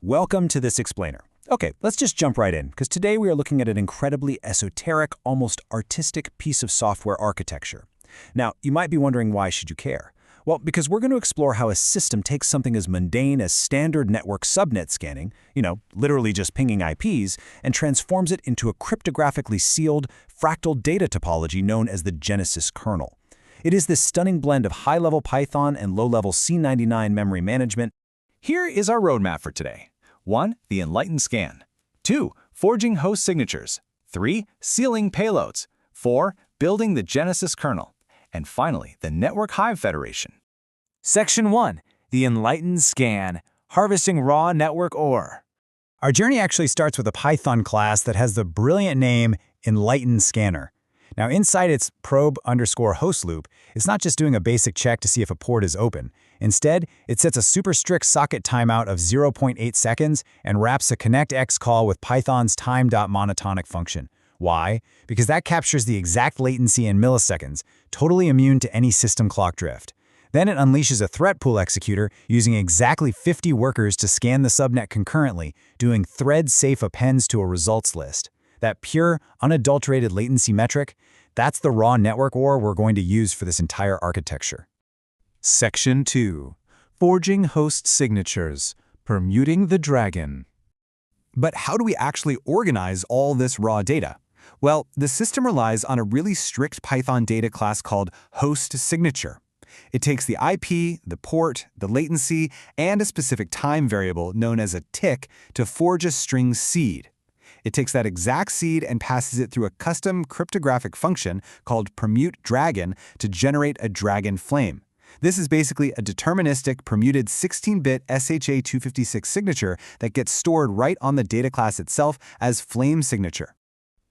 Welcome to this explainer. Okay, let's just jump right in, because today we are looking at an incredibly esoteric, almost artistic piece of software architecture. Now, you might be wondering, why should you care? Well, because we're going to explore how a system takes something as mundane as standard network subnet scanning, literally just pinging IPs, and transforms it into a cryptographically sealed, fractal data topology known as the Genesis kernel. It is this stunning blend of high-level Python and low-level C99 memory management. Here is our roadmap for today. 1. The enlightened scan. 2. Forging host signatures. 3. Sealing payloads. 4. Building the Genesis kernel. And finally, the Network Hive Federation. Section 1. The enlightened scan. Harvesting raw network ore. Our journey actually starts with a Python class that has the brilliant name Enlightened Scanner. Now, inside its probe_host loop, it's not just doing a basic check to see if a port is open. Instead, it sets a super strict socket timeout of 0.8 seconds and wraps a connectx call with Python's time.monotonic function. Why? Because that captures the exact latency in milliseconds, totally immune to any system clock drift. Then it unleashes a threat pool executor using exactly 50 workers to scan the subnet concurrently, doing thread-safe appends to a results list. That pure, unadulterated latency metric, that's the raw network ore we're going to use for this entire architecture. Section 2. Forging host signatures. Permuting the dragon. But how do we actually organize all this raw data? Well, the system relies on a really strict Python data class called host signature. It takes the IP, the port, the latency, and a specific time variable known as a tick to forge a string seed. It takes that exact seed and passes it through a custom cryptographic function called permute dragon to generate a dragon flame. This is basically a deterministic permuted 16-bit SHA-256 signature that gets stored right on the data class itself as flame signature.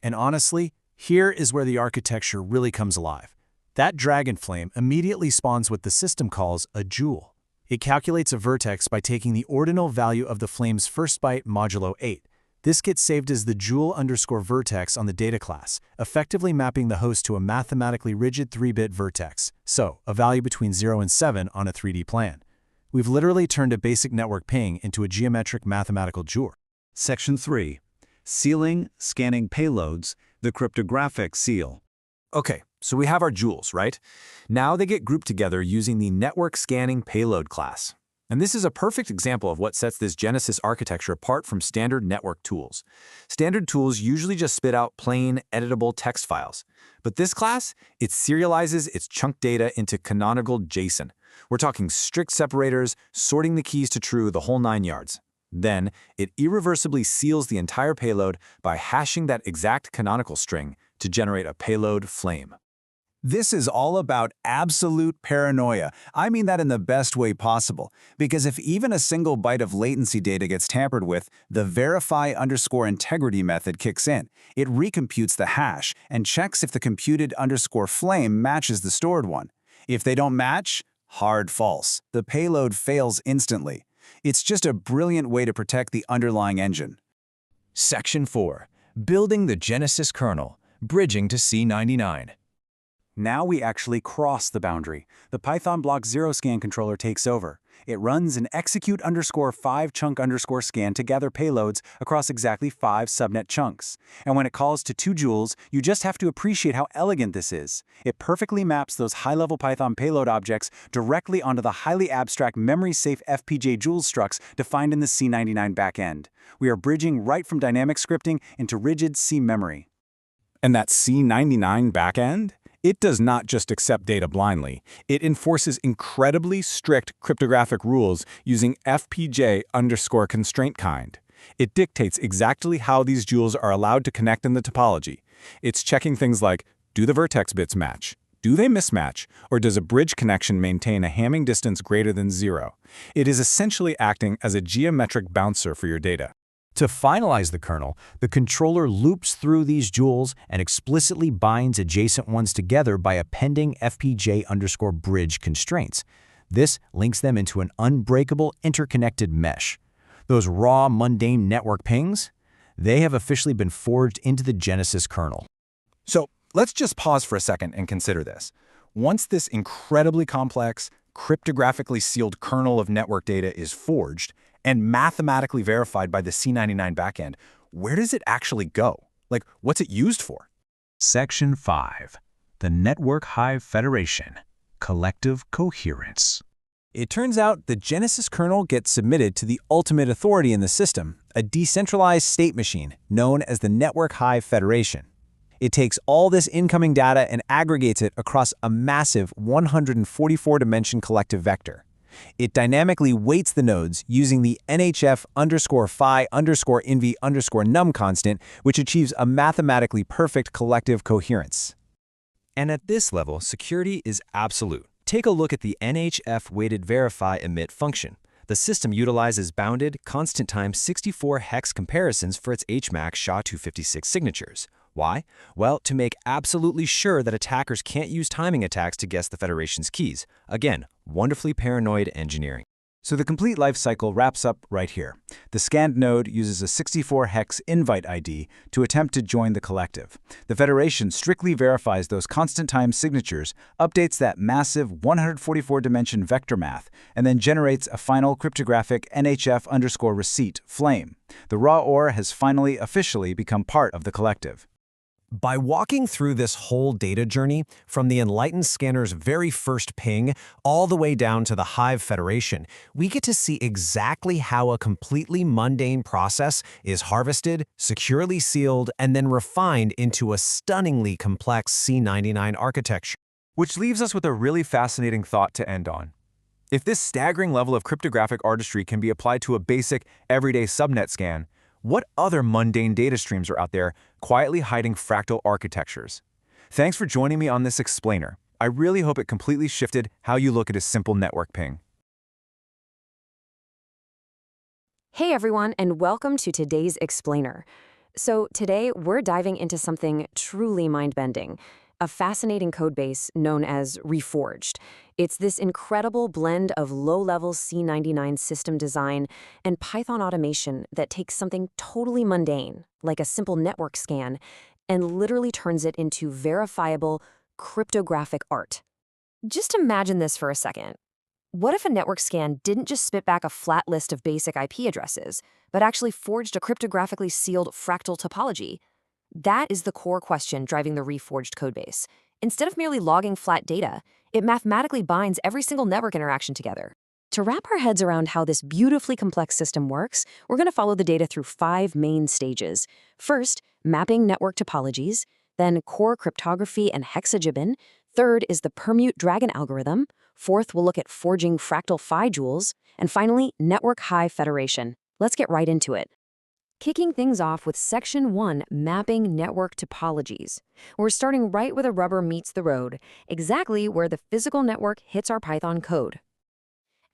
And honestly, here is where the architecture really comes alive. That dragon flame immediately spawns what the system calls a jewel. It calculates a vertex by taking the ordinal value of the flame's first byte modulo 8. This gets saved as the jewel_vertex on the data class, effectively mapping the host to a mathematically rigid 3-bit vertex, so a value between 0 and 7 on a 3D plan. We've literally turned a basic network ping into a geometric mathematical jewel. Section 3. Sealing, scanning payloads, the cryptographic seal. Okay, so we have our jewels, right? Now they get grouped together using the network scanning payload class. And this is a perfect example of what sets this Genesis architecture apart from standard network tools. Standard tools usually just spit out plain, editable text files. But this class, it serializes its chunk data into canonical JSON. We're talking strict separators, sorting the keys to true, the whole 9 yards. Then, it irreversibly seals the entire payload by hashing that exact canonical string to generate a payload flame. This is all about absolute paranoia. I mean that in the best way possible, because if even a single byte of latency data gets tampered with, the verify_integrity method kicks in. It recomputes the hash and checks if the computed _flame matches the stored one. If they don't match, hard false. The payload fails instantly. It's just a brilliant way to protect the underlying engine. Section 4. Building the Genesis kernel. Bridging to C99. Now we actually cross the boundary. The Python block 0 scan controller takes over. It runs an execute_5chunk_scan to gather payloads across exactly 5 subnet chunks. And when it calls to 2 joules, you just have to appreciate how elegant this is. It perfectly maps those high-level Python payload objects directly onto the highly abstract memory-safe FPGA joules structs defined in the C99 backend. We are bridging right from dynamic scripting into rigid C memory. And that C99 backend? It does not just accept data blindly. It enforces incredibly strict cryptographic rules using FPGA_constraint kind. It dictates exactly how these joules are allowed to connect in the topology. It's checking things like, do the vertex bits match? Do they mismatch? Or does a bridge connection maintain a Hamming distance greater than 0? It is essentially acting as a geometric bouncer for your data. To finalize the kernel, the controller loops through these joules and explicitly binds adjacent ones together by appending FPGA_bridge constraints. This links them into an unbreakable interconnected mesh. Those raw, mundane network pings, they have officially been forged into the Genesis kernel. So let's just pause for a second and consider this. Once this incredibly complex, cryptographically sealed kernel of network data is forged, and mathematically verified by the C99 backend, where does it actually go? Like, what's it used for? Section 5. The Network Hive Federation. Collective Coherence. It turns out the Genesis kernel gets submitted to the ultimate authority in the system, a decentralized state machine known as the Network Hive Federation. It takes all this incoming data and aggregates it across a massive 144-dimension collective vector. It dynamically weights the nodes using the NHF_phi_NV_num constant, which achieves a mathematically perfect collective coherence. And at this level, security is absolute. Take a look at the NHF weighted verify emit function. The system utilizes bounded, constant time 64 hex comparisons for its HMAC SHA-256 signatures. Why? Well, to make absolutely sure that attackers can't use timing attacks to guess the Federation's keys. Again, wonderfully paranoid engineering. So the complete life cycle wraps up right here. The scanned node uses a 64-hex invite ID to attempt to join the collective. The Federation strictly verifies those constant-time signatures, updates that massive 144-dimension vector math, and then generates a final cryptographic NHF_receipt flame. The raw ore has finally officially become part of the collective. By walking through this whole data journey, from the Enlightened scanner's very first ping all the way down to the Hive Federation, we get to see exactly how a completely mundane process is harvested, securely sealed, and then refined into a stunningly complex C99 architecture. Which leaves us with a really fascinating thought to end on. If this staggering level of cryptographic artistry can be applied to a basic, everyday subnet scan, what other mundane data streams are out there quietly hiding fractal architectures? Thanks for joining me on this explainer. I really hope it completely shifted how you look at a simple network ping. Hey everyone, and welcome to today's explainer. So today we're diving into something truly mind-bending, a fascinating codebase known as Reforged. It's this incredible blend of low-level C99 system design and Python automation that takes something totally mundane, like a simple network scan, and literally turns it into verifiable cryptographic art. Just imagine this for a second. What if a network scan didn't just spit back a flat list of basic IP addresses, but actually forged a cryptographically sealed fractal topology? That is the core question driving the Reforged codebase. Instead of merely logging flat data, it mathematically binds every single network interaction together. To wrap our heads around how this beautifully complex system works, we're going to follow the data through 5 main stages. First, mapping network topologies, then core cryptography and hexagibbon. Third is the permute dragon algorithm. Fourth, we'll look at forging FractalFJewels. And finally, network hive federation. Let's get right into it. Kicking things off with Section 1, Mapping Network Topologies. We're starting right where the rubber meets the road, exactly where the physical network hits our Python code.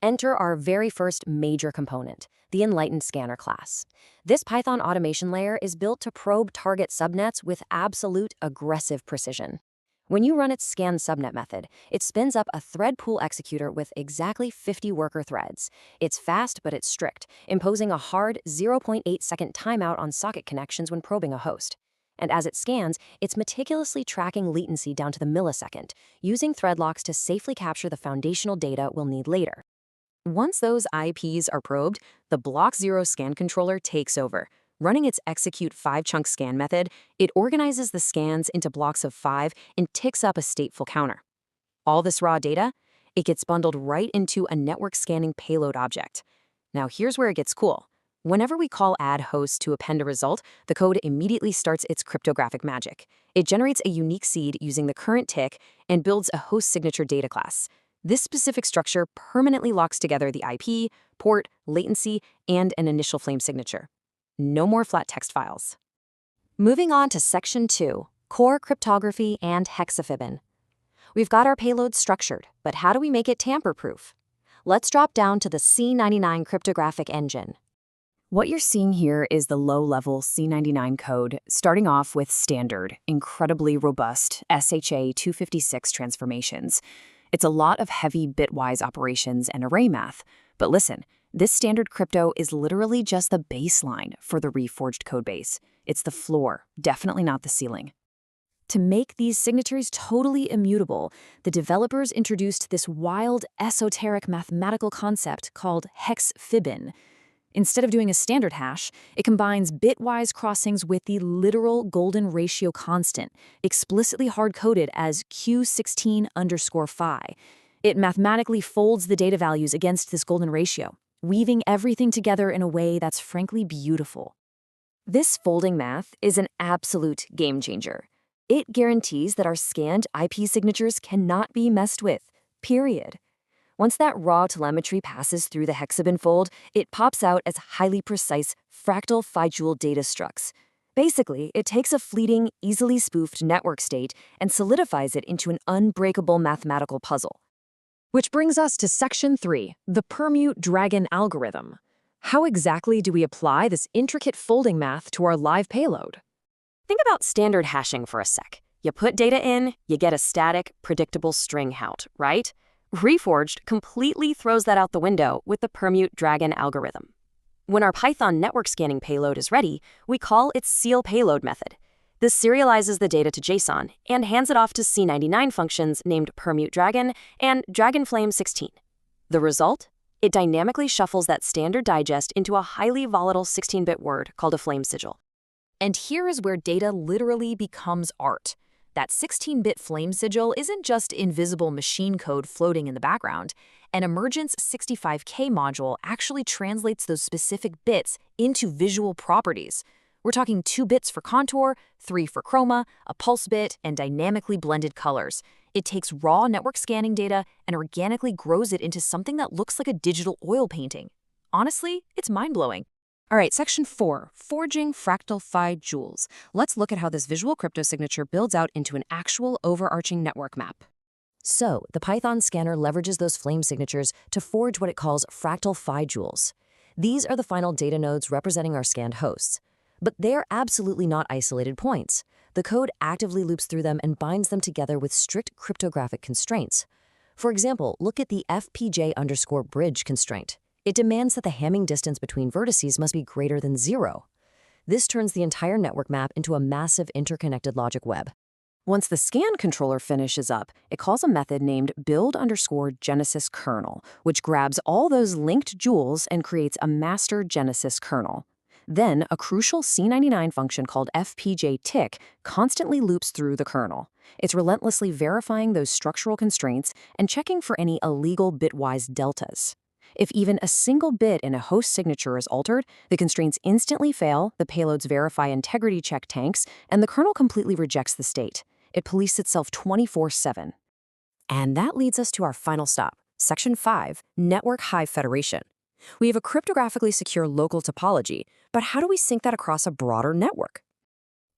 Enter our very first major component, the Enlightened Scanner class. This Python automation layer is built to probe target subnets with absolute aggressive precision. When you run its scan subnet method, it spins up a thread pool executor with exactly 50 worker threads. It's fast, but it's strict, imposing a hard 0.8-second timeout on socket connections when probing a host. And as it scans, it's meticulously tracking latency down to the millisecond, using thread locks to safely capture the foundational data we'll need later. Once those IPs are probed, the Block 0 scan controller takes over. Running its execute 5-chunk scan method, it organizes the scans into blocks of 5 and ticks up a stateful counter. All this raw data, it gets bundled right into a network scanning payload object. Now here's where it gets cool. Whenever we call add host to append a result, the code immediately starts its cryptographic magic. It generates a unique seed using the current tick and builds a host signature data class. This specific structure permanently locks together the IP, port, latency, and an initial flame signature. No more flat text files. Moving on to Section 2, Core Cryptography and Hexafibbin. We've got our payload structured, but how do we make it tamper-proof? Let's drop down to the C99 cryptographic engine. What you're seeing here is the low-level C99 code, starting off with standard, incredibly robust SHA-256 transformations. It's a lot of heavy bitwise operations and array math, but listen, this standard crypto is literally just the baseline for the Reforged codebase. It's the floor, definitely not the ceiling. To make these signatures totally immutable, the developers introduced this wild, esoteric mathematical concept called hexfibbin. Instead of doing a standard hash, it combines bitwise crossings with the literal golden ratio constant, explicitly hard-coded as Q16_phi. It mathematically folds the data values against this golden ratio, weaving everything together in a way that's frankly beautiful. This folding math is an absolute game changer. It guarantees that our scanned IP signatures cannot be messed with, period. Once that raw telemetry passes through the hexabin fold, it pops out as highly precise FractalFJewel data structs. Basically, it takes a fleeting, easily spoofed network state and solidifies it into an unbreakable mathematical puzzle. Which brings us to Section 3, the permute dragon algorithm. How exactly do we apply this intricate folding math to our live payload? Think about standard hashing for a sec. You put data in, you get a static, predictable string out, right? Reforged completely throws that out the window with the permute dragon algorithm. When our Python network scanning payload is ready, we call its seal payload method. This serializes the data to JSON and hands it off to C99 functions named permute dragon and dragonflame16. The result? It dynamically shuffles that standard digest into a highly volatile 16-bit word called a flame sigil. And here is where data literally becomes art. That 16-bit flame sigil isn't just invisible machine code floating in the background. An Emergence 65K module actually translates those specific bits into visual properties. We're talking 2 bits for contour, 3 for chroma, a pulse bit, and dynamically blended colors. It takes raw network scanning data and organically grows it into something that looks like a digital oil painting. Honestly, it's mind-blowing. All right, Section 4, Forging FractalFJewels. Let's look at how this visual crypto signature builds out into an actual overarching network map. So, the Python scanner leverages those flame signatures to forge what it calls FractalFJewels. These are the final data nodes representing our scanned hosts. But they're absolutely not isolated points. The code actively loops through them and binds them together with strict cryptographic constraints. For example, look at the FPJ_bridge constraint. It demands that the Hamming distance between vertices must be greater than 0. This turns the entire network map into a massive interconnected logic web. Once the scan controller finishes up, it calls a method named build_genesis kernel, which grabs all those linked jewels and creates a master genesis kernel. Then, a crucial C99 function called FPJ_tick constantly loops through the kernel. It's relentlessly verifying those structural constraints and checking for any illegal bitwise deltas. If even a single bit in a host signature is altered, the constraints instantly fail, the payload's verify integrity check tanks, and the kernel completely rejects the state. It polices itself 24/7. And that leads us to our final stop, Section 5, Network Hive Federation. We have a cryptographically secure local topology, but how do we sync that across a broader network?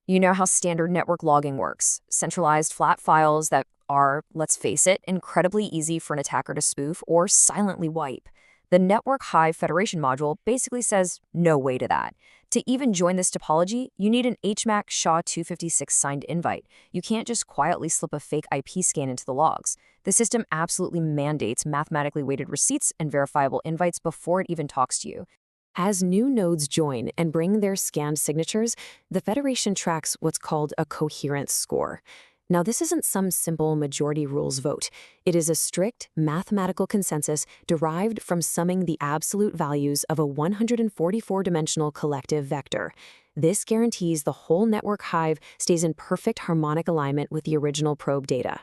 You know how standard network logging works. Centralized flat files that are, let's face it, incredibly easy for an attacker to spoof or silently wipe. The Network Hive Federation module basically says no way to that. To even join this topology, you need an HMAC SHA-256 signed invite. You can't just quietly slip a fake IP scan into the logs. The system absolutely mandates mathematically weighted receipts and verifiable invites before it even talks to you. As new nodes join and bring their scanned signatures, the Federation tracks what's called a coherence score. Now, this isn't some simple majority rules vote. It is a strict mathematical consensus derived from summing the absolute values of a 144-dimensional collective vector. This guarantees the whole network hive stays in perfect harmonic alignment with the original probe data.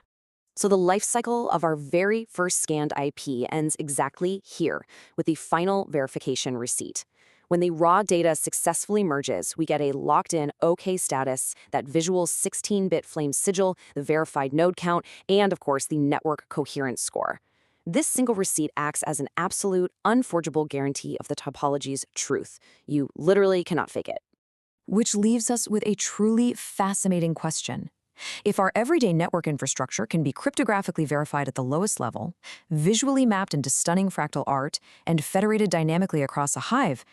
So the life cycle of our very first scanned IP ends exactly here, with the final verification receipt. When the raw data successfully merges, we get a locked-in OK status, that visual 16-bit flame sigil, the verified node count, and, of course, the network coherence score. This single receipt acts as an absolute, unforgeable guarantee of the topology's truth. You literally cannot fake it. Which leaves us with a truly fascinating question. If our everyday network infrastructure can be cryptographically verified at the lowest level, visually mapped into stunning fractal art, and federated dynamically across a hive,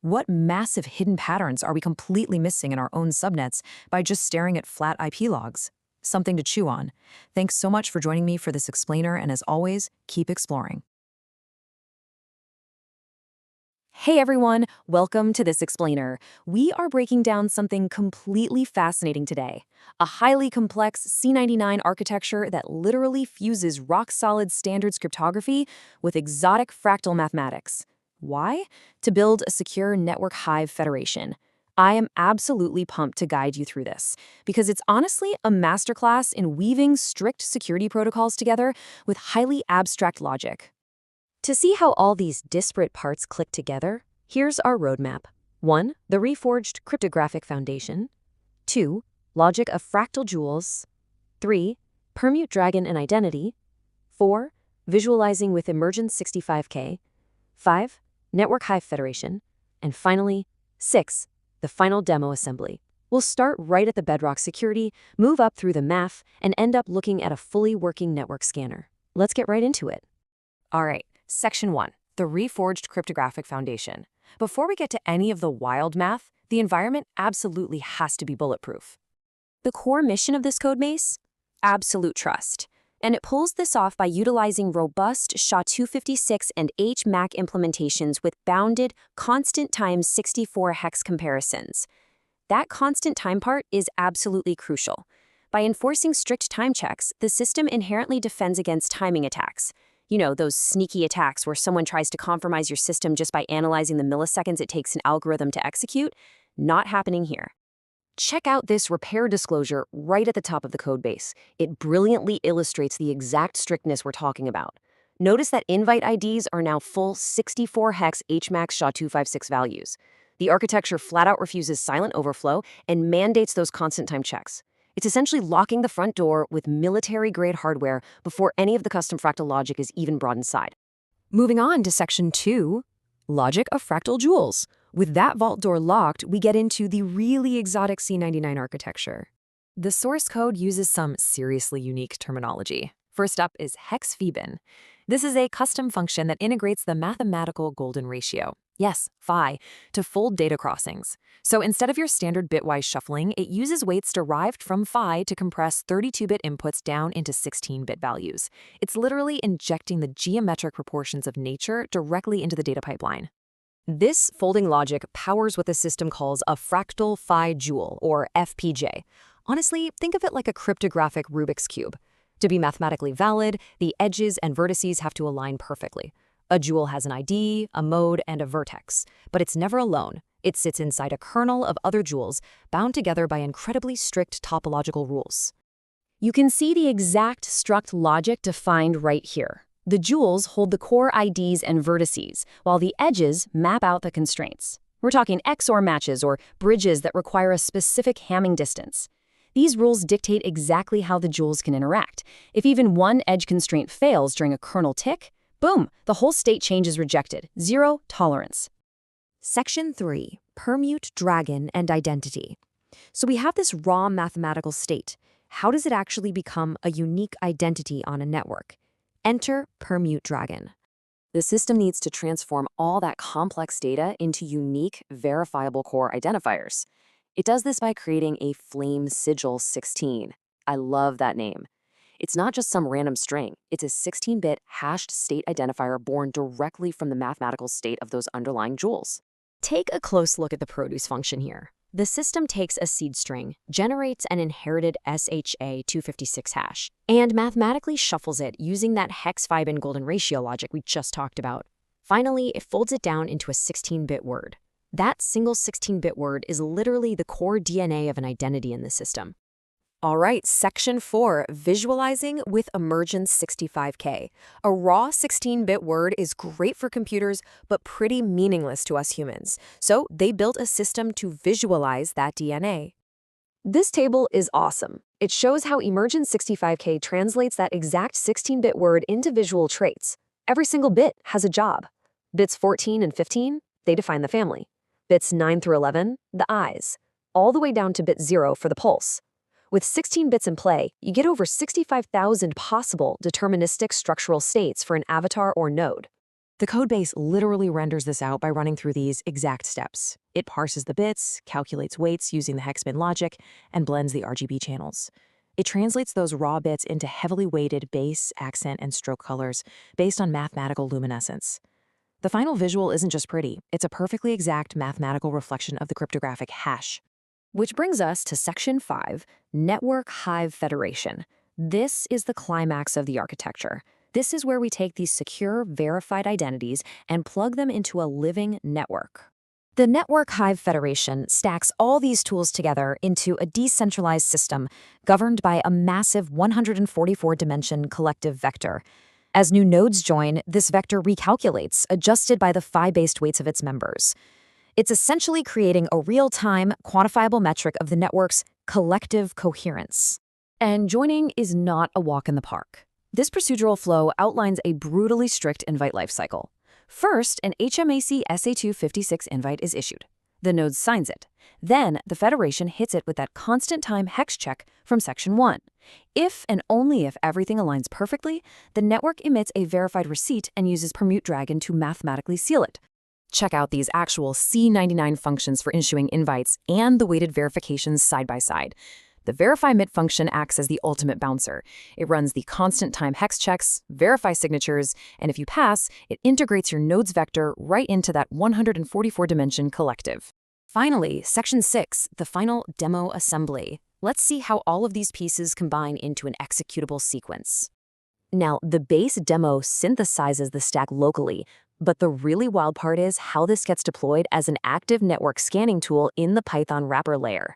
what massive hidden patterns are we completely missing in our own subnets by just staring at flat IP logs? Something to chew on. Thanks so much for joining me for this explainer, and as always, keep exploring. Hey everyone, welcome to this explainer. We are breaking down something completely fascinating today. A highly complex C99 architecture that literally fuses rock-solid standard cryptography with exotic fractal mathematics. Why? To build a secure network hive federation. I am absolutely pumped to guide you through this, because it's honestly a masterclass in weaving strict security protocols together with highly abstract logic. To see how all these disparate parts click together, here's our roadmap. 1. The reforged cryptographic foundation. 2. Logic of fractal jewels. 3. Permute dragon and identity. 4. Visualizing with emergence 65K. 5. Network hive federation. And finally, 6. The final demo assembly. We'll start right at the bedrock security, move up through the math, and end up looking at a fully working network scanner. Let's get right into it. All right, Section 1, the reforged cryptographic foundation. Before we get to any of the wild math, the environment absolutely has to be bulletproof. The core mission of this codebase? Absolute trust. And it pulls this off by utilizing robust SHA-256 and HMAC implementations with bounded, constant time 64 hex comparisons. That constant time part is absolutely crucial. By enforcing strict time checks, the system inherently defends against timing attacks. You know, those sneaky attacks where someone tries to compromise your system just by analyzing the milliseconds it takes an algorithm to execute. Not happening here. Check out this repair disclosure right at the top of the codebase. It brilliantly illustrates the exact strictness we're talking about. Notice that invite IDs are now full 64-hex HMAX SHA-256 values. The architecture flat-out refuses silent overflow and mandates those constant time checks. It's essentially locking the front door with military-grade hardware before any of the custom fractal logic is even brought inside. Moving on to Section 2, Logic of Fractal Jewels. With that vault door locked, we get into the really exotic C99 architecture. The source code uses some seriously unique terminology. First up is hex-fibin. This is a custom function that integrates the mathematical golden ratio, yes, phi, to fold data crossings. So instead of your standard bitwise shuffling, it uses weights derived from phi to compress 32-bit inputs down into 16-bit values. It's literally injecting the geometric proportions of nature directly into the data pipeline. This folding logic powers what the system calls a FractalFJewel, or FPJ. Honestly, think of it like a cryptographic Rubik's Cube. To be mathematically valid, the edges and vertices have to align perfectly. A jewel has an ID, a mode, and a vertex, but it's never alone. It sits inside a kernel of other jewels, bound together by incredibly strict topological rules. You can see the exact struct logic defined right here. The jewels hold the core IDs and vertices, while the edges map out the constraints. We're talking XOR matches or bridges that require a specific Hamming distance. These rules dictate exactly how the jewels can interact. If even one edge constraint fails during a kernel tick, boom, the whole state change is rejected. Zero tolerance. Section 3, Permute Dragon and Identity. So we have this raw mathematical state. How does it actually become a unique identity on a network? Enter Permute Dragon. The system needs to transform all that complex data into unique, verifiable core identifiers. It does this by creating a flame sigil 16. I love that name. It's not just some random string. It's a 16-bit hashed state identifier born directly from the mathematical state of those underlying jewels. Take a close look at the produce function here. The system takes a seed string, generates an inherited SHA-256 hash, and mathematically shuffles it using that hex-fibin golden ratio logic we just talked about. Finally, it folds it down into a 16-bit word. That single 16-bit word is literally the core DNA of an identity in the system. All right, Section 4, Visualizing with emergence 65K. A raw 16-bit word is great for computers, but pretty meaningless to us humans. So they built a system to visualize that DNA. This table is awesome. It shows how emergence 65K translates that exact 16-bit word into visual traits. Every single bit has a job. Bits 14 and 15, they define the family. Bits 9 through 11, the eyes. All the way down to bit 0 for the pulse. With 16 bits in play, you get over 65,000 possible deterministic structural states for an avatar or node. The codebase literally renders this out by running through these exact steps. It parses the bits, calculates weights using the hexbin logic, and blends the RGB channels. It translates those raw bits into heavily weighted base, accent, and stroke colors based on mathematical luminescence. The final visual isn't just pretty, it's a perfectly exact mathematical reflection of the cryptographic hash. Which brings us to Section 5, Network Hive Federation. This is the climax of the architecture. This is where we take these secure, verified identities and plug them into a living network. The Network Hive Federation stacks all these tools together into a decentralized system governed by a massive 144-dimension collective vector. As new nodes join, this vector recalculates, adjusted by the phi-based weights of its members. It's essentially creating a real-time, quantifiable metric of the network's collective coherence. And joining is not a walk in the park. This procedural flow outlines a brutally strict invite lifecycle. First, an HMAC SA256 invite is issued. The node signs it. Then, the Federation hits it with that constant time hex check from Section 1. If and only if everything aligns perfectly, the network emits a verified receipt and uses Permute Dragon to mathematically seal it. Check out these actual C99 functions for issuing invites and the weighted verifications side by side. The verify emit function acts as the ultimate bouncer. It runs the constant time hex checks, verify signatures, and if you pass, it integrates your node's vector right into that 144-dimension collective. Finally, Section 6, the final demo assembly. Let's see how all of these pieces combine into an executable sequence. Now, the base demo synthesizes the stack locally, but the really wild part is how this gets deployed as an active network scanning tool in the Python wrapper layer.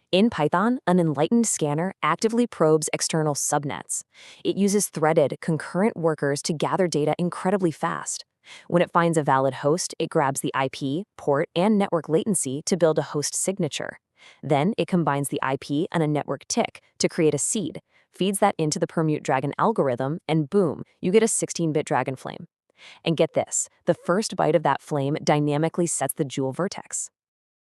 In Python, an enlightened scanner actively probes external subnets. It uses threaded, concurrent workers to gather data incredibly fast. When it finds a valid host, it grabs the IP, port, and network latency to build a host signature. Then it combines the IP and a network tick to create a seed, feeds that into the Permute Dragon algorithm, and boom, you get a 16-bit dragon flame. And get this, the first byte of that flame dynamically sets the Jewel vertex.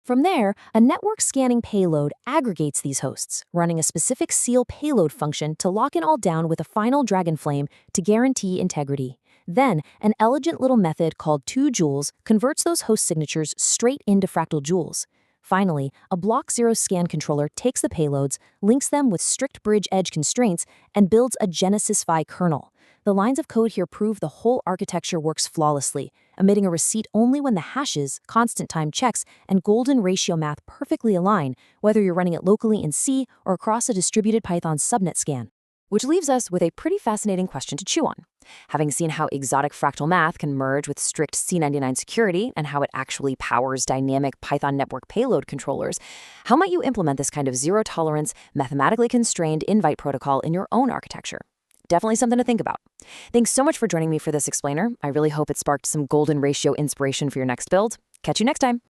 From there, a network scanning payload aggregates these hosts, running a specific seal payload function to lock it all down with a final dragon flame to guarantee integrity. Then, an elegant little method called toJewels converts those host signatures straight into fractal jewels. Finally, a Block 0 scan controller takes the payloads, links them with strict bridge edge constraints, and builds a Genesis Phi kernel. The lines of code here prove the whole architecture works flawlessly, emitting a receipt only when the hashes, constant time checks, and golden ratio math perfectly align, whether you're running it locally in C or across a distributed Python subnet scan. Which leaves us with a pretty fascinating question to chew on. Having seen how exotic fractal math can merge with strict C99 security and how it actually powers dynamic Python network payload controllers, how might you implement this kind of zero-tolerance, mathematically constrained invite protocol in your own architecture? Definitely something to think about. Thanks so much for joining me for this explainer. I really hope it sparked some golden ratio inspiration for your next build. Catch you next time.